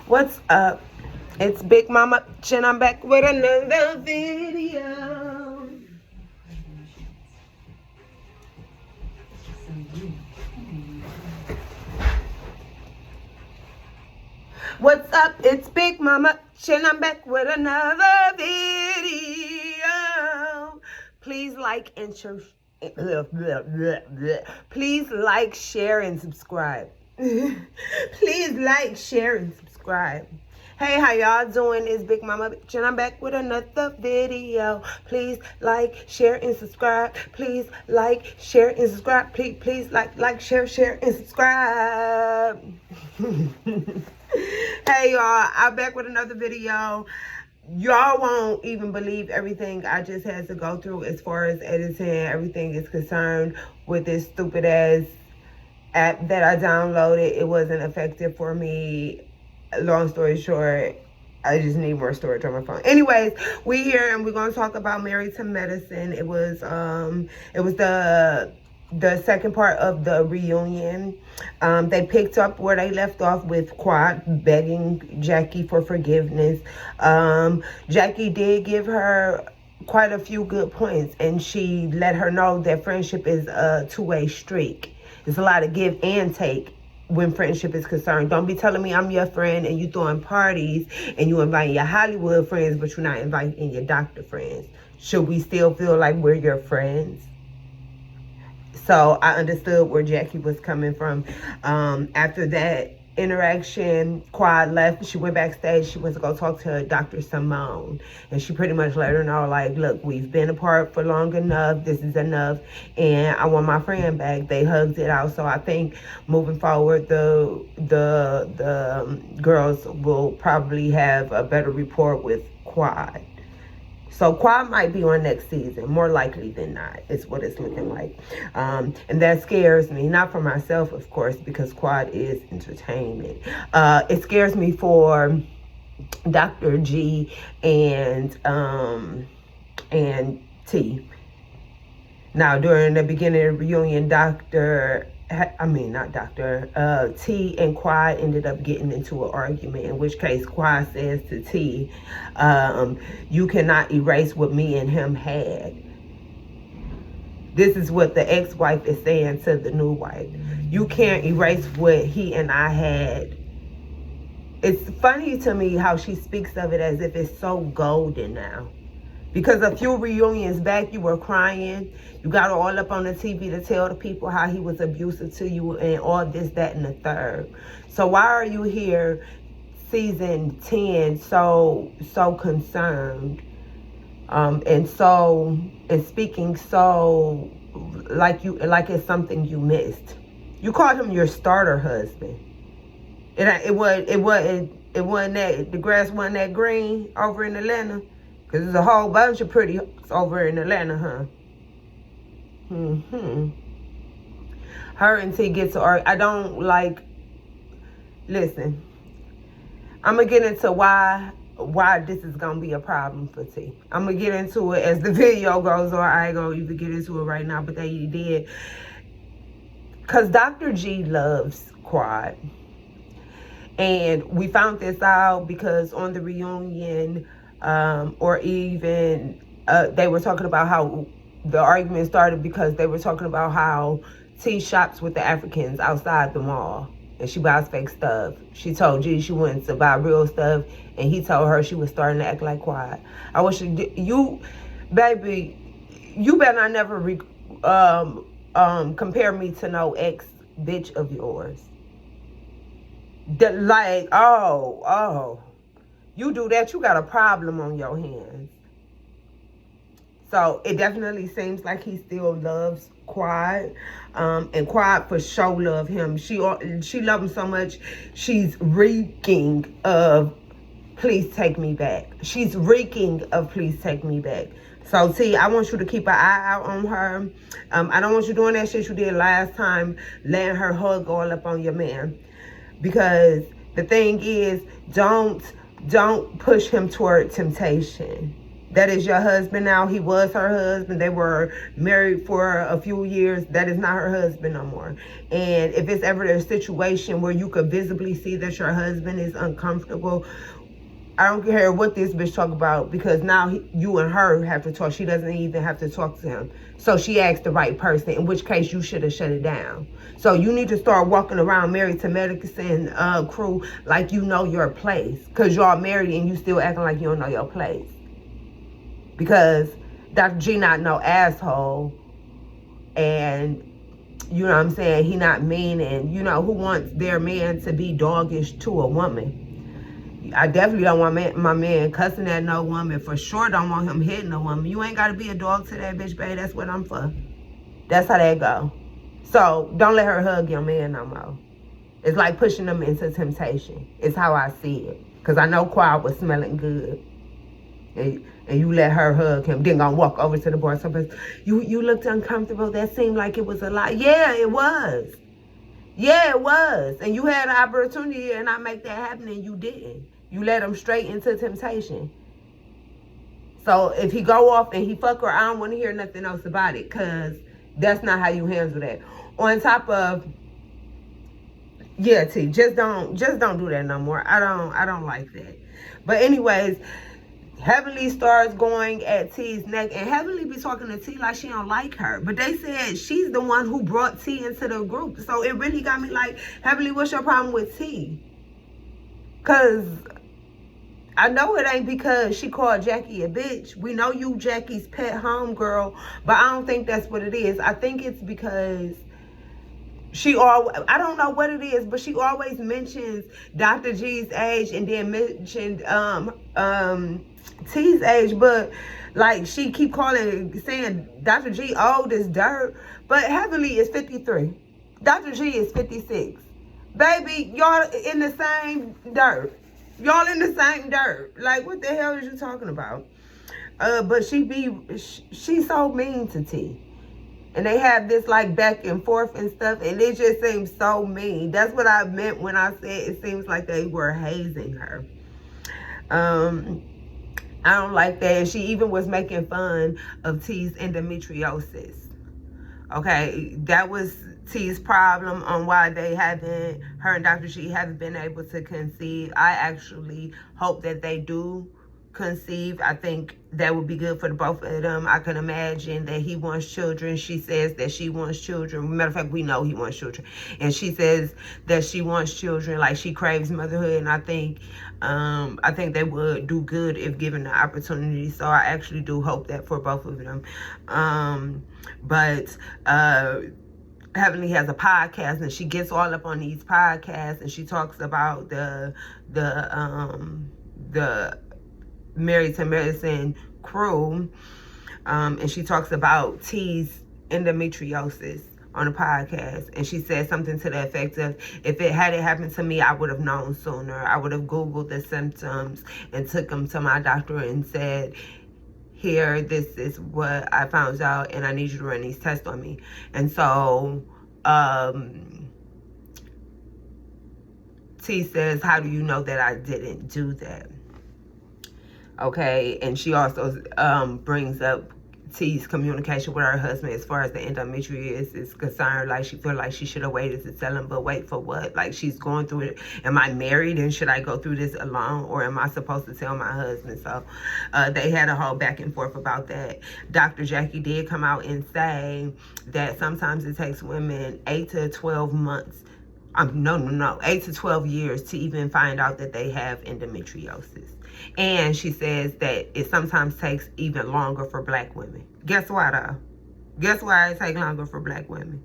What's up? It's Big Mama Chin. I'm back with another video. What's up? It's Big Mama Chin. I'm back with another video. Please like and share. Please like, share, and subscribe. Please like, share, and subscribe. Hey, how y'all doing? It's Big Mama Bitch, and I'm back with another video. Please like, share, and subscribe. Please like, share, and subscribe. Please like, share, and subscribe. Hey, y'all. I'm back with another video. Y'all won't even believe everything I just had to go through as far as editing. Everything is concerned with this stupid ass app that I downloaded. It wasn't effective for me. Long story short, I just need more storage on my phone. Anyways, we here and we're gonna talk about Married to Medicine. It was the second part of the reunion. They picked up where they left off with Quad begging Jackie for forgiveness. Jackie did give her quite a few good points, and she let her know that friendship is a two-way streak. There's a lot of give and take when friendship is concerned. Don't be telling me I'm your friend and you throwing parties and you inviting your Hollywood friends, but you're not inviting your doctor friends. Should we still feel like we're your friends? So I understood where Jackie was coming from. After that interaction, Quad left. She went backstage. She went to go talk to Dr. Simone. And she pretty much let her know, like, look, we've been apart for long enough. This is enough. And I want my friend back. They hugged it out. So I think moving forward, the girls will probably have a better rapport with Quad. So Quad might be on next season, more likely than not, is what it's looking like. And that scares me, not for myself, of course, because Quad is entertainment. It scares me for Dr. G and T. Now, during the beginning of the reunion, T and Quad ended up getting into an argument, in which case Quad says to T, you cannot erase what me and him had. This is what the ex-wife is saying to the new wife. You can't erase what he and I had. It's funny to me how she speaks of it as if it's so golden now. Because a few reunions back, you were crying. You got all up on the TV to tell the people how he was abusive to you and all this, that, and the third. So why are you here, season 10, so concerned, and speaking so like it's something you missed? You called him your starter husband. It wasn't that the grass wasn't that green over in Atlanta. Because there's a whole bunch of pretty over in Atlanta, huh? Her and T get to argue. I don't like... Listen. I'm going to get into why this is going to be a problem for T. I'm going to get into it as the video goes on. I ain't going to even get into it right now, but they did. Because Dr. G loves Quad. And we found this out because on the reunion... or even they were talking about how the argument started because they were talking about how T shops with the Africans outside the mall and she buys fake stuff. She told G she went to buy real stuff and he told her she was starting to act like Quiet. I wish you, baby, you better not never compare me to no ex bitch of yours. You do that, you got a problem on your hands. So it definitely seems like he still loves Quad. And Quad for sure love him. She love him so much, she's reeking of please take me back. She's reeking of please take me back. So T, I want you to keep an eye out on her. I don't want you doing that shit you did last time, letting her hug all up on your man. Because the thing is, don't push him toward temptation. That is your husband now. He was her husband. They were married for a few years. That is not her husband no more. And if it's ever a situation where you could visibly see that your husband is uncomfortable, I don't care what this bitch talk about, because now you and her have to talk. She doesn't even have to talk to him. So she asked the right person, in which case you should have shut it down. So you need to start walking around married to Medicine crew like you know your place. Because y'all married and you still acting like you don't know your place. Because Dr. G not no asshole. And you know what I'm saying? He not mean. And you know, who wants their man to be doggish to a woman? I definitely don't want my man cussing at no woman. For sure don't want him hitting a woman. You ain't got to be a dog to that bitch, babe. That's what I'm for. That's how that go. So don't let her hug your man no more. It's like pushing them into temptation. It's how I see it. Because I know Quad was smelling good. And you let her hug him. Then gonna walk over to the bar. Somebody, you looked uncomfortable. That seemed like it was a lot. Yeah, it was. Yeah, it was. And you had an opportunity and I make that happen and you didn't. You let him straight into temptation. So if he go off and he fuck her, I don't want to hear nothing else about it, because that's not how you handle that. On top of, yeah, T, just don't do that no more. I don't like that. But anyways, Heavenly starts going at T's neck, and Heavenly be talking to T like she don't like her. But they said she's the one who brought T into the group. So it really got me like, Heavenly, what's your problem with T? Because I know it ain't because she called Jackie a bitch. We know you Jackie's pet homegirl, but I don't think that's what it is. I think it's because I don't know what it is, but she always mentions Dr. G's age and then mentioned T's age, but like she keep saying Dr. G old as dirt, but Heavenly is 53. Dr. G is 56. Baby, y'all in the same dirt. Y'all in the same dirt. Like, what the hell is you talking about? But she's so mean to T. And they have this like back and forth and stuff, and it just seems so mean. That's what I meant when I said it seems like they were hazing her. I don't like that. And she even was making fun of T's endometriosis. Okay, that was T's problem on why her and Dr. G haven't been able to conceive. I actually hope that they do conceive. I think that would be good for the both of them. I can imagine that he wants children. She says that she wants children. Matter of fact, we know he wants children. And she says that she wants children, like she craves motherhood. And I think they would do good if given the opportunity. So I actually do hope that for both of them. But Heavenly has a podcast, and she gets all up on these podcasts, and she talks about the Married to Medicine crew, and she talks about T's endometriosis on a podcast, and she said something to the effect of, if it had happened to me, I would have known sooner. I would have Googled the symptoms and took them to my doctor and said, here, this is what I found out, and I need you to run these tests on me. And so T says, how do you know that I didn't do that? Okay, and she also brings up T's communication with her husband as far as the endometriosis is concerned. Like, she feel like she should have waited to tell him, but wait for what? Like, she's going through it. Am I married and should I go through this alone, or am I supposed to tell my husband? So they had a whole back and forth about that. Dr. Jackie did come out and say that sometimes it takes women 8 to 12 months 8 to 12 years to even find out that they have endometriosis. And she says that it sometimes takes even longer for black women. Guess why though? Guess why it takes longer for black women?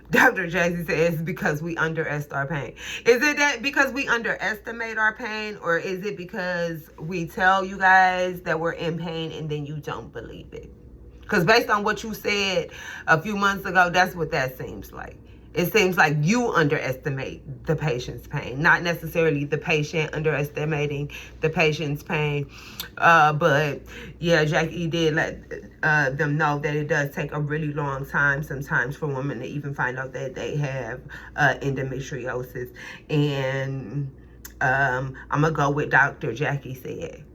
Dr. Jackie says because we underestimate our pain. Is it that because we underestimate our pain, or is it because we tell you guys that we're in pain and then you don't believe it? Because based on what you said a few months ago, that's what that seems like. It seems like you underestimate the patient's pain, not necessarily the patient underestimating the patient's pain. But yeah, Jackie did let them know that it does take a really long time sometimes for women to even find out that they have endometriosis. And I'm going to go with Dr. Jackie said.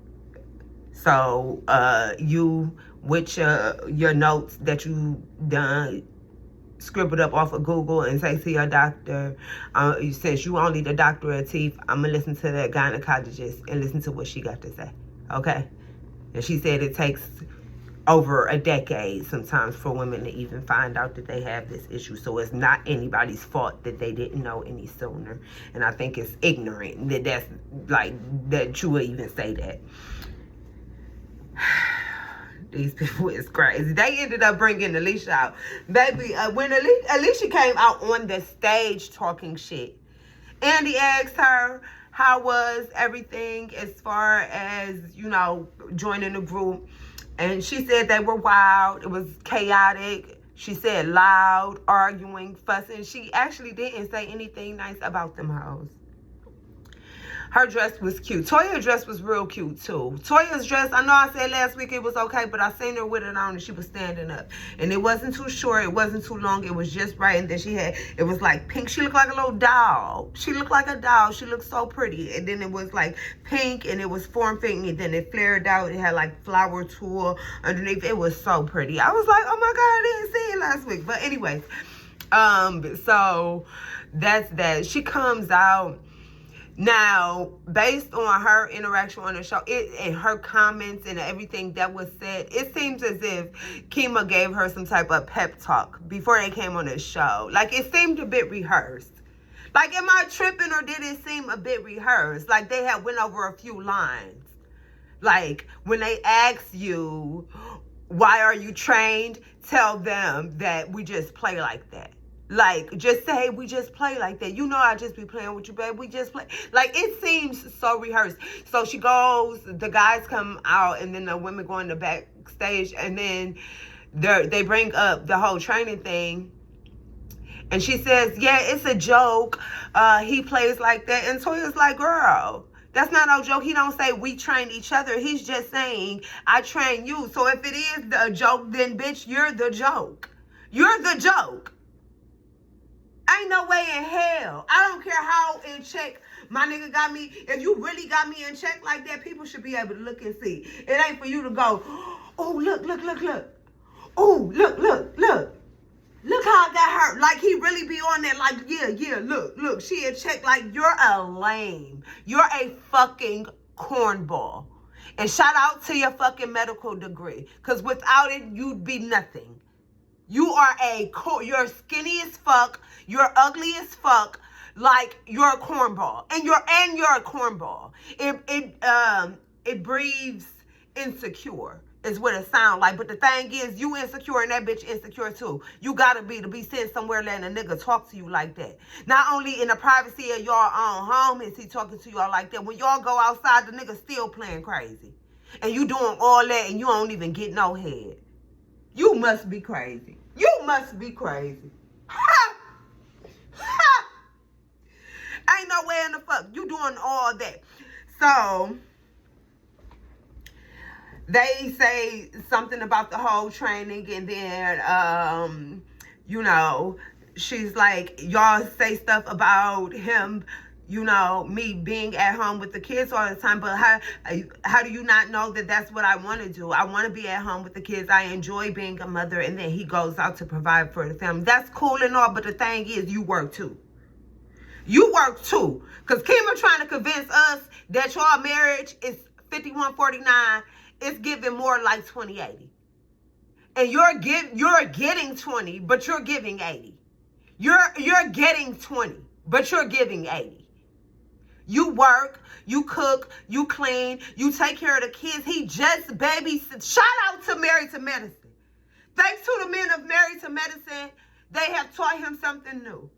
So you, with your notes that you done, scribbled up off of Google, and say to your doctor, since you only the doctor of teeth, I'm going to listen to that gynecologist and listen to what she got to say. Okay? And she said it takes over a decade sometimes for women to even find out that they have this issue. So it's not anybody's fault that they didn't know any sooner. And I think it's ignorant that that you would even say that. These people is crazy. They ended up bringing Alicia out. Baby, when Alicia came out on the stage talking shit, Andy asked her, how was everything as far as, joining the group? And she said they were wild. It was chaotic. She said loud, arguing, fussing. She actually didn't say anything nice about them hoes. Her dress was cute. Toya's dress was real cute too. Toya's dress, I know I said last week it was okay, but I seen her with it on and she was standing up. And it wasn't too short, it wasn't too long, it was just right. And then it was like pink. She looked like a little doll. She looked like a doll. She looked so pretty. And then it was like pink and it was form-fitting and then it flared out. It had like flower tulle underneath. It was so pretty. I was like, oh my God, I didn't see it last week. But anyways, so that's that. She comes out. Now, based on her interaction on the show, and her comments and everything that was said, it seems as if Kima gave her some type of pep talk before they came on the show. Like, it seemed a bit rehearsed. Like, am I tripping or did it seem a bit rehearsed? Like, they had went over a few lines. Like, when they ask you, why are you trained? Tell them that we just play like that. Like, just say, we just play like that. I just be playing with you, babe. We just play. Like, it seems so rehearsed. So she goes, the guys come out, and then the women go in the backstage, and then they bring up the whole training thing. And she says, yeah, it's a joke. He plays like that. And Toya's like, girl, that's not no joke. He don't say we train each other. He's just saying, I train you. So if it is the joke, then, bitch, you're the joke. You're the joke. Ain't no way in hell. I don't care how in check my nigga got me. If you really got me in check like that, people should be able to look and see. It ain't for you to go, oh, look. Oh, look. Look how I got hurt. Like, he really be on that, like, yeah, look. She in check. Like, you're a lame. You're a fucking cornball. And shout out to your fucking medical degree. Because without it, you'd be nothing. You are you're skinny as fuck. You're ugly as fuck. Like, you're a cornball. And you're a cornball. It breathes insecure is what it sounds like. But the thing is, you insecure and that bitch insecure too. You gotta be to be sitting somewhere letting a nigga talk to you like that. Not only in the privacy of your own home is he talking to y'all like that. When y'all go outside, the nigga still playing crazy. And you doing all that and you don't even get no head. You must be crazy. You must be crazy. Ha! Ha! Ain't no way in the fuck you doing all that. So, they say something about the whole training and then, she's like, y'all say stuff about him, me being at home with the kids all the time, but how do you not know that that's what I want to do? I want to be at home with the kids. I enjoy being a mother, and then he goes out to provide for the family. That's cool and all, but the thing is, you work too. You work too. Because Kima trying to convince us that your marriage is 51-49. It's giving more like 20-80. And you're getting 20, but you're giving 80. You're getting 20, but you're giving 80. You work, you cook, you clean, you take care of the kids. He just babysits. Shout out to Married to Medicine. Thanks to the men of Married to Medicine, they have taught him something new.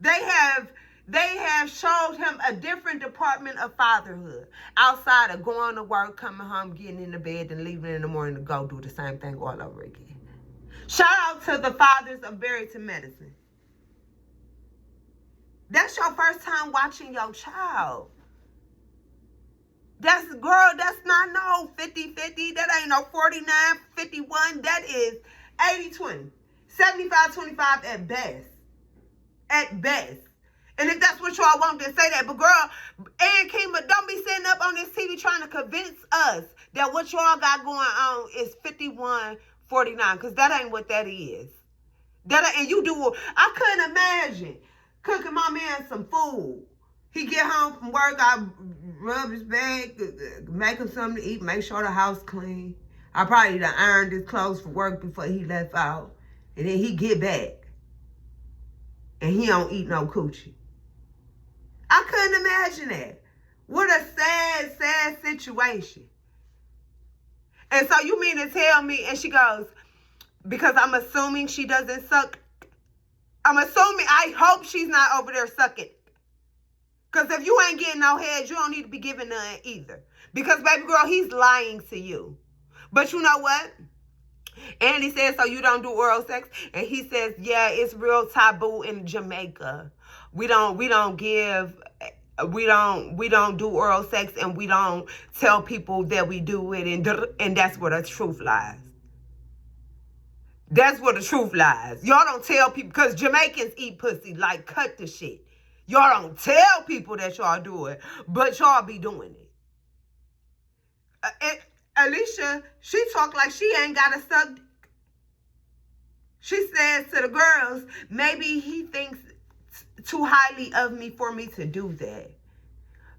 They have showed him a different department of fatherhood outside of going to work, coming home, getting in the bed, and leaving in the morning to go do the same thing all over again. Shout out to the fathers of Married to Medicine. That's your first time watching your child. That's not no 50-50. That ain't no 49-51. That is 80-20. 75-25 at best. At best. And if that's what y'all want, to say that. But girl, and Kima, don't be sitting up on this TV trying to convince us that what y'all got going on is 51-49, because that ain't what that is. And you do, I couldn't imagine cooking my man some food. He get home from work, I rub his back, make him something to eat, make sure the house clean. I probably done ironed his clothes for work before he left out. And then he get back. And he don't eat no coochie. I couldn't imagine that. What a sad, sad situation. And so you mean to tell me, and she goes, because I'm assuming she doesn't suck. I hope she's not over there sucking. Because if you ain't getting no head, you don't need to be giving none either. Because, baby girl, he's lying to you. But you know what? Andy says, so you don't do oral sex? And he says, yeah, it's real taboo in Jamaica. We don't do oral sex, and we don't tell people that we do it, and that's where the truth lies. That's where the truth lies. Y'all don't tell people, because Jamaicans eat pussy, like, cut the shit. Y'all don't tell people that y'all do it, but y'all be doing it. Alicia, she talk like she ain't got to suck dick. She says to the girls, maybe he thinks too highly of me for me to do that.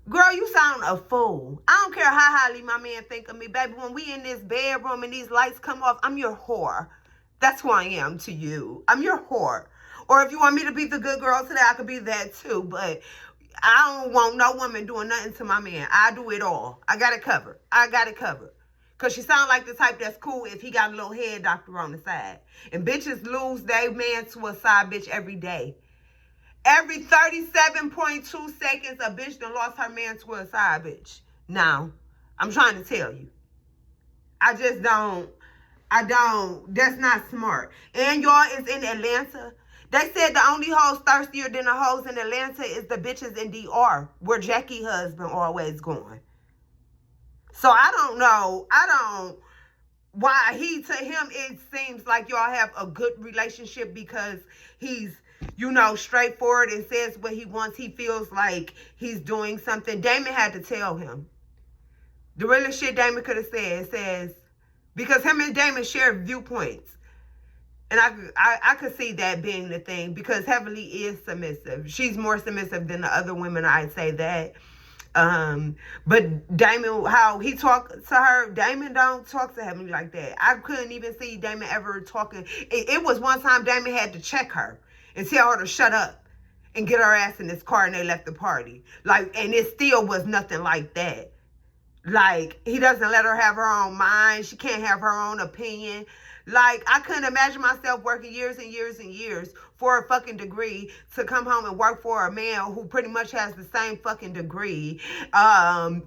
Girl, you sound a fool. I don't care how highly my man think of me, baby. When we in this bedroom and these lights come off, I'm your whore. That's who I am to you. I'm your whore. Or if you want me to be the good girl today, I could be that too. But I don't want no woman doing nothing to my man. I do it all. I got it covered. Because she sound like the type that's cool if he got a little head doctor on the side. And bitches lose their man to a side bitch every day. Every 37.2 seconds, a bitch done lost her man to a side bitch. Now, I'm trying to tell you. That's not smart. And y'all is in Atlanta. They said the only hoes thirstier than the hoes in Atlanta is the bitches in DR, where Jackie husband always going. So I don't know. Why to him, it seems like y'all have a good relationship because he's, straightforward and says what he wants. He feels like he's doing something. Damon had to tell him. The realest shit Damon could have says, because him and Damon share viewpoints. And I could see that being the thing, because Heavenly is submissive. She's more submissive than the other women, I'd say that. But Damon, how he talked to her, Damon don't talk to Heavenly like that. I couldn't even see Damon ever talking. It was one time Damon had to check her and tell her to shut up and get her ass in this car, and they left the party. And it still was nothing like that. He doesn't let her have her own mind. She can't have her own opinion. I couldn't imagine myself working years and years and years for a fucking degree to come home and work for a man who pretty much has the same fucking degree, and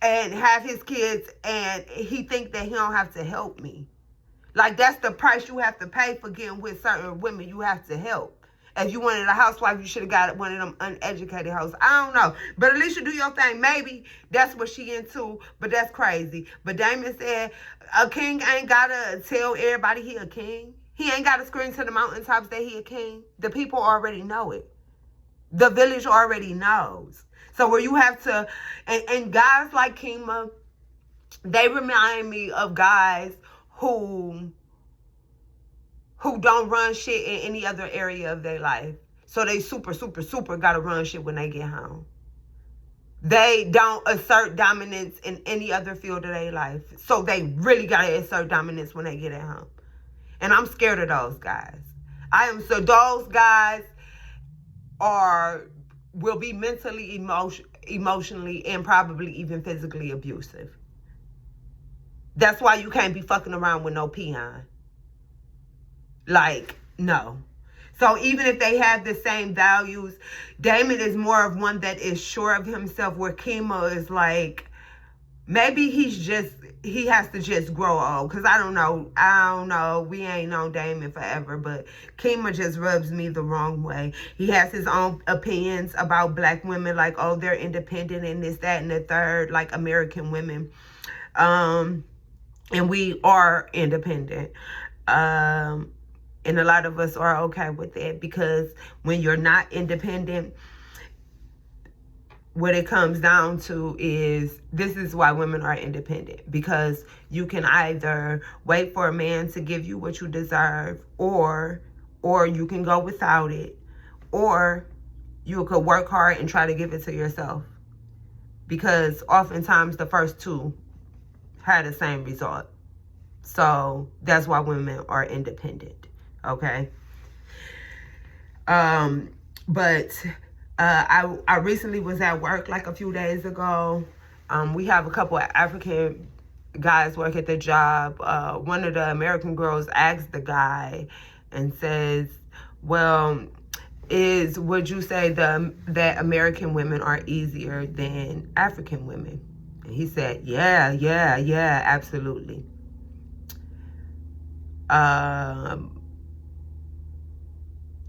have his kids, and he think that he don't have to help me. That's the price you have to pay for getting with certain women. You have to help. If you wanted a housewife, you should have got one of them uneducated hoes. I don't know. But at least you do your thing. Maybe that's what she into, but that's crazy. But Damon said a king ain't got to tell everybody he a king. He ain't got to scream to the mountaintops that he a king. The people already know it. The village already knows. So where you have to, and guys like Kima, they remind me of guys who don't run shit in any other area of their life. So they super, super, super got to run shit when they get home. They don't assert dominance in any other field of their life. So they really got to assert dominance when they get at home. And I'm scared of those guys. Those guys will be mentally, emotionally, and probably even physically abusive. That's why you can't be fucking around with no peon. No. So even if they have the same values, Damon is more of one that is sure of himself, where Kima is maybe he has to just grow old. Because I don't know. We ain't known Damon forever, but Kima just rubs me the wrong way. He has his own opinions about black women, they're independent and this, that, and the third, like American women. And we are independent. And a lot of us are okay with that, because when you're not independent, what it comes down to is, this is why women are independent, because you can either wait for a man to give you what you deserve, or you can go without it, or you could work hard and try to give it to yourself, because oftentimes the first two had the same result. So that's why women are independent. Okay. But I recently was at work like a few days ago. We have a couple of African guys work at the job. One of the American girls asked the guy and says, well, would you say that American women are easier than African women? And he said, yeah, absolutely.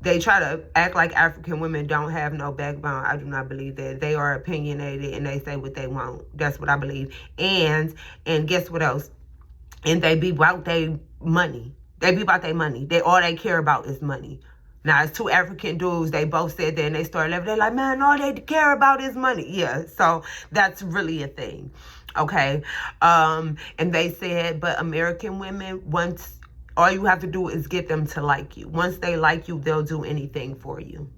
They try to act like African women don't have no backbone. I do not believe that. They are opinionated and they say what they want. That's what I believe. And guess what else? And they be about their money. They be about their money. All they care about is money. Now, it's two African dudes. They both said that, and they started laughing. They're like, man, all they care about is money. Yeah, so that's really a thing. Okay. And they said, but American women, once, all you have to do is get them to like you. Once they like you, they'll do anything for you.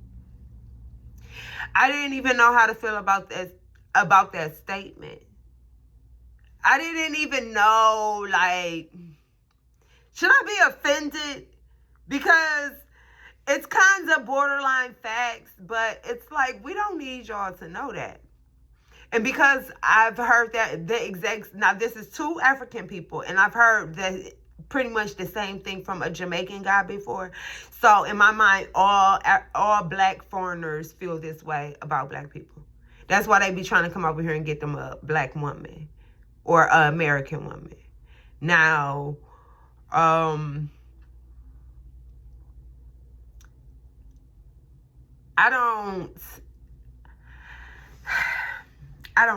I didn't even know how to feel about that statement. I didn't even know, like, should I be offended? Because it's kind of borderline facts, but it's like, we don't need y'all to know that. And because I've heard that the execs, now this is two African people, and I've heard that pretty much the same thing from a Jamaican guy before. So in my mind, all black foreigners feel this way about black people. That's why they be trying to come over here and get them a black woman or an American woman. Now, I don't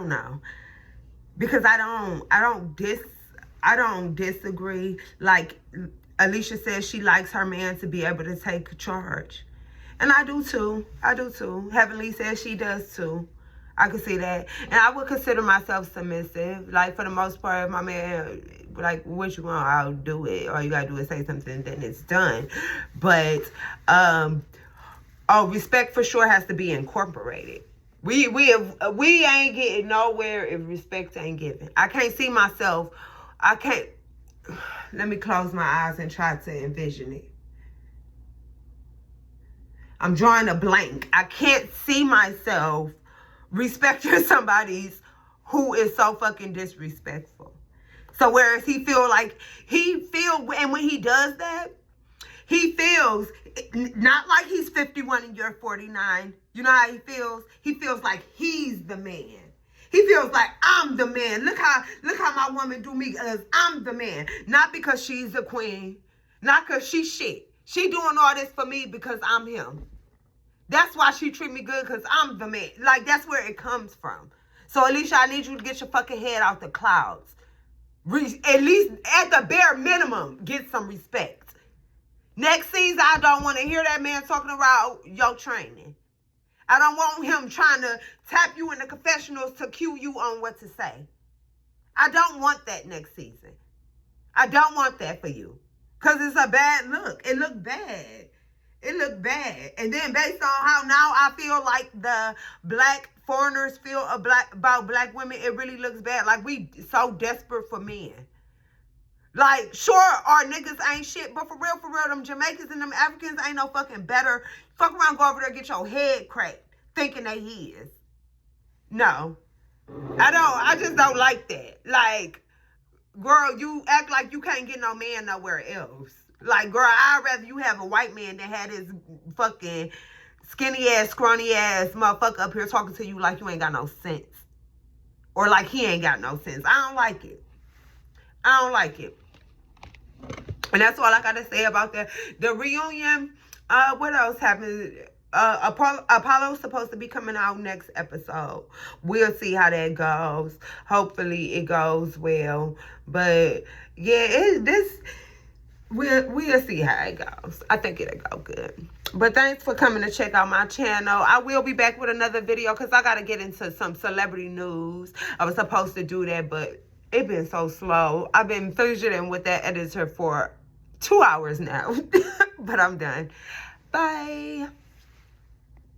know, because I don't disagree. Like Alicia says, she likes her man to be able to take charge, and I do too. Heavenly says she does too. I can see that, and I would consider myself submissive. Like, for the most part, if my man, like, what you want, I'll do it. All you gotta do is say something, then it's done. But respect for sure has to be incorporated. We ain't getting nowhere if respect ain't given. I can't see myself. Let me close my eyes and try to envision it. I'm drawing a blank. I can't see myself respecting somebody who is so fucking disrespectful. So whereas and when he does that, he feels not like he's 51 and you're 49. You know how he feels? He feels like he's the man. He feels like, I'm the man. Look how my woman do me, because I'm the man. Not because she's a queen. Not because she's shit. She doing all this for me because I'm him. That's why she treat me good, because I'm the man. Like, that's where it comes from. So, Alicia, I need you to get your fucking head out the clouds. At least, at the bare minimum, get some respect. Next season, I don't want to hear that man talking about your training. I don't want him trying to tap you in the confessionals to cue you on what to say. I don't want that next season. I don't want that for you. Because it's a bad look. It looked bad. And then based on how now I feel like the black foreigners feel about black women, it really looks bad. Like, we so desperate for men. Like, sure, our niggas ain't shit, but for real, them Jamaicans and them Africans ain't no fucking better. Fuck around, go over there, get your head cracked, thinking they is. No. I just don't like that. Like, girl, you act like you can't get no man nowhere else. Like, girl, I'd rather you have a white man that had his fucking skinny ass, scrawny ass motherfucker up here talking to you like you ain't got no sense. Or like he ain't got no sense. I don't like it. And that's all I gotta say about that. The reunion, what else happened? Apollo's supposed to be coming out next episode. We'll see how that goes. Hopefully it goes well. But yeah, we'll see how it goes. I think it'll go good. But thanks for coming to check out my channel. I will be back with another video because I got to get into some celebrity news. I was supposed to do that, but it's been so slow. I've been fidgeting with that editor for 2 hours now. But I'm done. Bye.